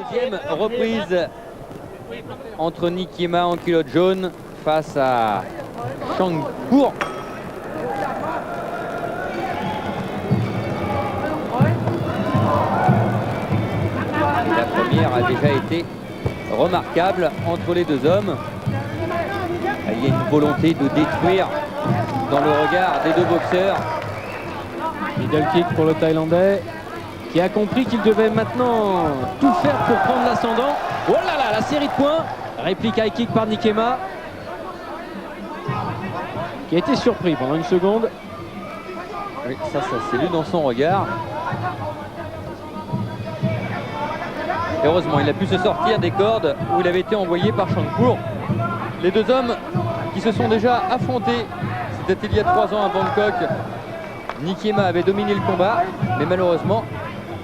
Deuxième reprise entre Nikiema en culotte jaune face à Changpour. La première a déjà été remarquable entre les deux hommes. Il y a une volonté de détruire dans le regard des deux boxeurs. Middle kick pour le Thaïlandais qui a compris qu'il devait maintenant tout faire pour prendre l'ascendant. Oh là là, la série de points. Réplique high kick par Nikiema qui a été surpris pendant une seconde. Oui, ça s'est lu dans son regard. Heureusement, il a pu se sortir des cordes où il avait été envoyé par Changpour. Les deux hommes qui se sont déjà affrontés, c'était il y a 3 ans à Bangkok. Nikiema avait dominé le combat, mais malheureusement,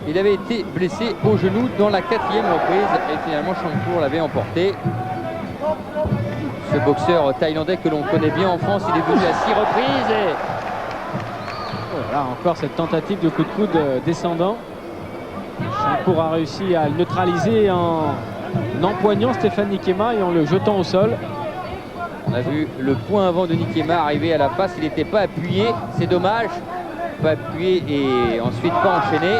il avait été blessé au genou dans la 4e reprise et finalement Changpour l'avait emporté. Ce boxeur thaïlandais que l'on connaît bien en France, il est venu à 6 reprises. Et... Voilà, encore cette tentative de coup de coude descendant. Changpour a réussi à le neutraliser en empoignant Stéphane Nikiema et en le jetant au sol. On a vu le point avant de Nikiema arriver à la face, il n'était pas appuyé, c'est dommage. Pas appuyé et ensuite pas enchaîné.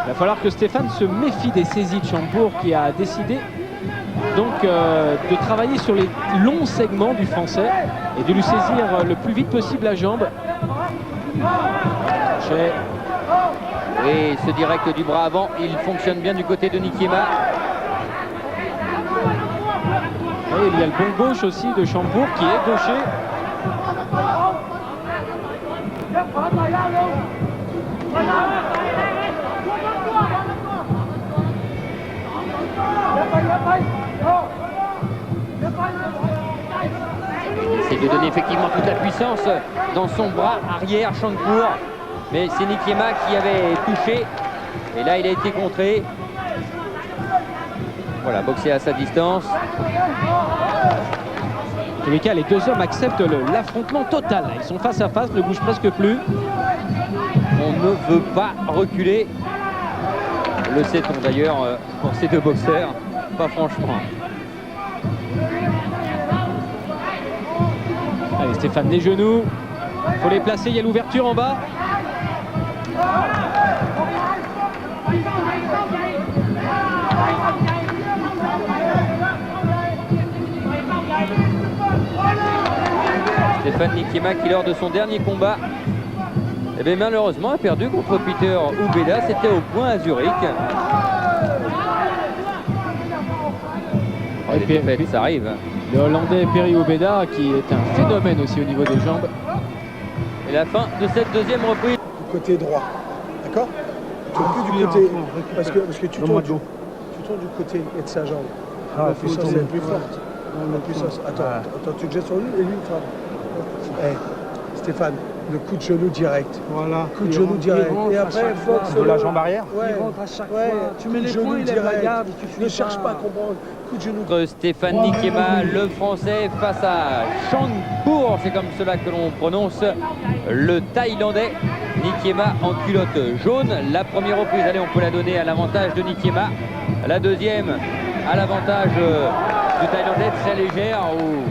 Il va falloir que Stéphane se méfie des saisies de Changpour qui a décidé donc de travailler sur les longs segments du français et de lui saisir le plus vite possible la jambe. Et ce direct du bras avant, il fonctionne bien du côté de Nikiema. Et il y a le bon gauche aussi de Changpour qui est gaucher. Il essaie de donner effectivement toute la puissance dans son bras arrière, Changpour. Mais c'est Nikiema qui avait touché. Et là, il a été contré. Voilà, boxé à sa distance. En tous les cas, les deux hommes acceptent l'affrontement total. Ils sont face à face, ne bougent presque plus. On ne veut pas reculer. Le sait-on d'ailleurs pour ces deux boxeurs. Pas franchement. Allez, Stéphane, les genoux. Il faut les placer, il y a l'ouverture en bas. Stéphane Nikiema qui lors de son dernier combat malheureusement a perdu contre Peter Ubeda, c'était au point à Zurich. Les défaites, ça arrive. Le Hollandais Perry Ubeda qui est un phénomène aussi au niveau des jambes. Et la fin de cette deuxième reprise. Du côté droit, d'accord? Tu du côté, parce que tu tournes du côté de sa jambe. La puissance est plus forte. La puissance. Attends, tu te jettes sur lui et lui il frappe. Hey, Stéphane, le coup de genou direct. Voilà. Coup de genou direct. Et après, Fox. De la jambe arrière. Ouais. Il rentre à chaque fois. Tu mets les points, il lève la garde. Ne cherche pas à comprendre. Coup de genou. Entre Stéphane Nikiema, le français, face à Changpour, c'est comme cela que l'on prononce le thaïlandais. Nikiema en culotte jaune. La première reprise, allez, on peut la donner à l'avantage de Nikiema. La deuxième, à l'avantage du thaïlandais, très légère ou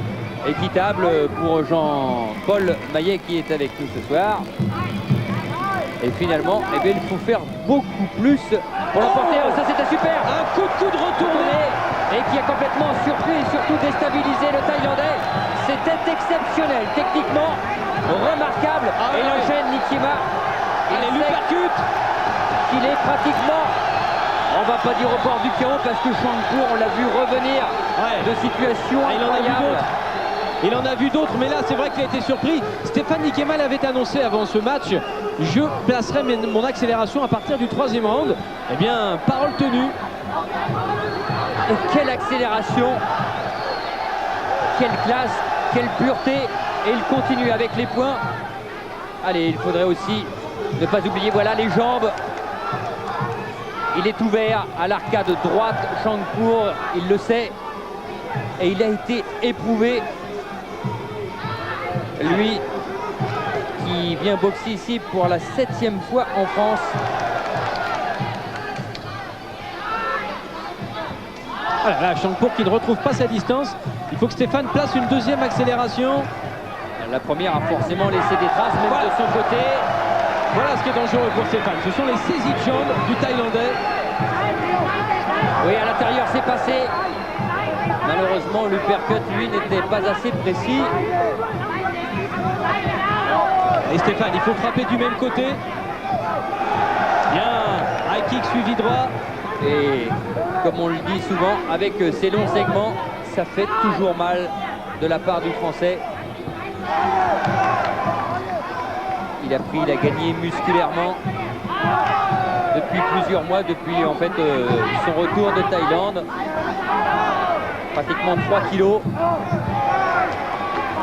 équitable pour Jean-Paul Maillet qui est avec nous ce soir. Et finalement, il faut faire beaucoup plus pour l'emporter. Ça, c'était super. Un coup de coude retourné et qui a complètement surpris et surtout déstabilisé le thaïlandais. C'était exceptionnel, techniquement remarquable. Et l'enchaîne Nikiema. Il lui percute. Il est pratiquement, on va pas dire au bord du chaos parce que Changpour, on l'a vu revenir de situations incroyables. Il en a vu d'autres, mais là c'est vrai qu'il a été surpris. Stéphane Nikiema l'avait annoncé avant ce match. Je placerai mon accélération à partir du 3e round. Eh bien, parole tenue. Et quelle accélération, quelle classe, quelle pureté. Et il continue avec les points. Allez, il faudrait aussi ne pas oublier, voilà les jambes. Il est ouvert à l'arcade droite, Changpour, il le sait. Et il a été éprouvé. Lui qui vient boxer ici pour la 7e fois en France. Voilà, là, Shangpour qui ne retrouve pas sa distance. Il faut que Stéphane place une deuxième accélération. La première a forcément laissé des traces, même de son côté. Voilà ce qui est dangereux pour Stéphane. Ce sont les saisies de jambes du Thaïlandais. Oui, à l'intérieur, c'est passé. Malheureusement, l'uppercut, lui, n'était pas assez précis. Et Stéphane, il faut frapper du même côté. Bien, high kick suivi droit. Et comme on le dit souvent, avec ces longs segments, ça fait toujours mal de la part du Français. Il a gagné musculairement depuis plusieurs mois, depuis en fait son retour de Thaïlande. Pratiquement 3 kilos.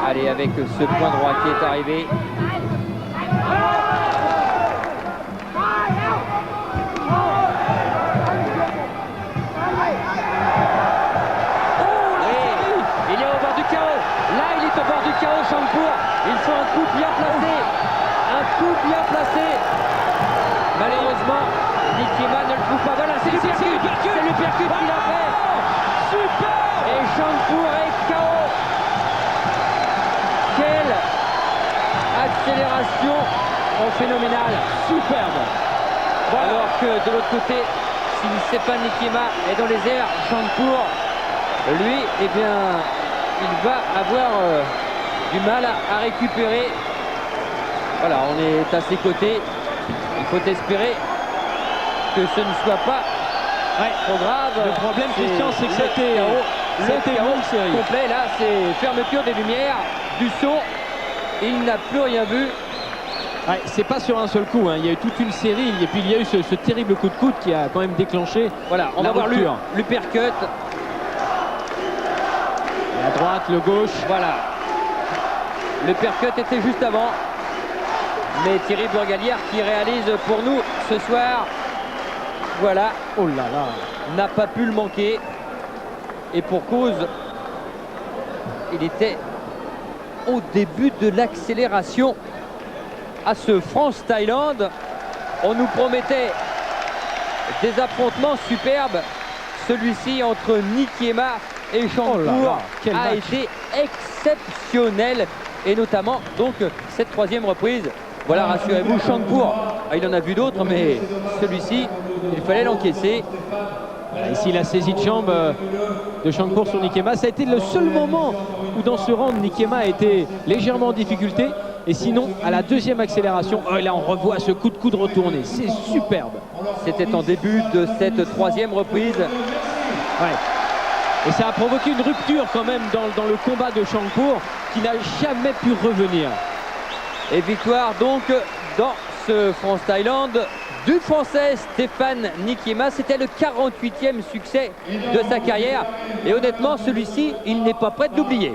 Allez, avec ce point droit qui est arrivé. Shangpour, il faut un coup bien placé. Un coup bien placé. Malheureusement, Nikiema ne le trouve pas. Voilà, c'est l'uppercut. C'est l'uppercut qu'il a fait. Super. Et Shangpour est KO. Quelle accélération phénoménale. Superbe. Voilà. Alors que de l'autre côté, si Stéphane Nikiema est dans les airs, Shangpour, lui, eh bien, il va avoir du mal à récupérer. Voilà, on est à ses côtés. Il faut espérer que ce ne soit pas trop grave. Le problème, Christian, c'est que c'était une série complet. Là, c'est fermeture des lumières, du son. Il n'a plus rien vu. Ouais, c'est pas sur un seul coup, hein. Il y a eu toute une série et puis il y a eu ce terrible coup de coude qui a quand même déclenché. Voilà, on va voir l'uppercut. À droite, le gauche. Voilà. Le percut était juste avant. Mais Thierry Burgalière qui réalise pour nous ce soir. Voilà. Oh là là. N'a pas pu le manquer. Et pour cause, il était au début de l'accélération à ce France-Thaïlande. On nous promettait des affrontements superbes. Celui-ci entre Nikiema et Shangpour a été exceptionnel, et notamment donc cette troisième reprise. Voilà, rassurez-vous, Shangpour, il en a vu d'autres, mais celui-ci, il fallait l'encaisser. Ici, la saisie de jambe de Shangpour sur Nikiema, ça a été le seul moment où dans ce round, Nikiema a été légèrement en difficulté. Et sinon, à la deuxième accélération, là on revoit ce coup de coude retourné. C'est superbe. C'était en début de cette troisième reprise. Ouais. Et ça a provoqué une rupture quand même dans le combat de Shangpour qui n'a jamais pu revenir. Et victoire donc dans ce France-Thaïlande du Français Stéphane Nikiema. C'était le 48e succès de sa carrière. Et honnêtement, celui-ci, il n'est pas prêt de l'oublier.